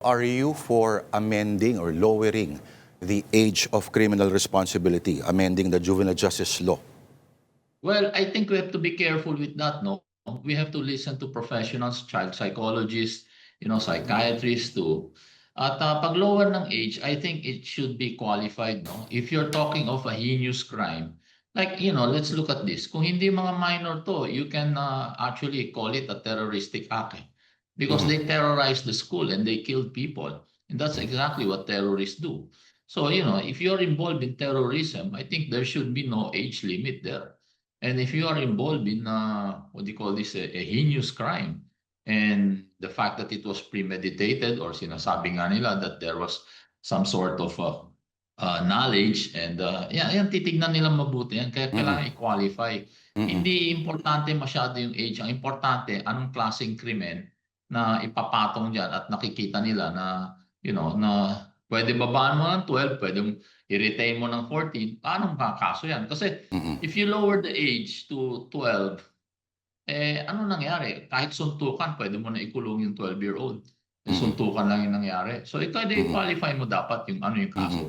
Are you for amending or lowering the age of criminal responsibility, amending the juvenile justice law? Well, I think we have to be careful with that, no? We have to listen to professionals, child psychologists, psychiatrists too. At pag lower ng age, I think it should be qualified, no? If you're talking of a heinous crime, like, let's look at this. Kung hindi mga minor to, you can actually call it a terroristic act. Because they terrorized the school and they killed people. And that's exactly what terrorists do. So, if you're involved in terrorism, I think there should be no age limit there. And if you are involved in what do you call this, a heinous crime, and the fact that it was premeditated or sinasabi nga nila that there was some sort of knowledge and yan titignan nila mabuti yan. Kaya kailangan i-qualify. Hindi importante masyado yung age. Ang importante, anong klaseng krimen na ipapatong diyan at nakikita nila na na pwede babaan mo ng 12, pwede i-retain mo ng 14, anong kaso yan? Kasi if you lower the age to 12, ano nangyari? Kahit suntukan, pwede mo na ikulong yung 12-year-old. Suntukan lang yung nangyari. So ito, i-qualify mo dapat yung ano yung kaso.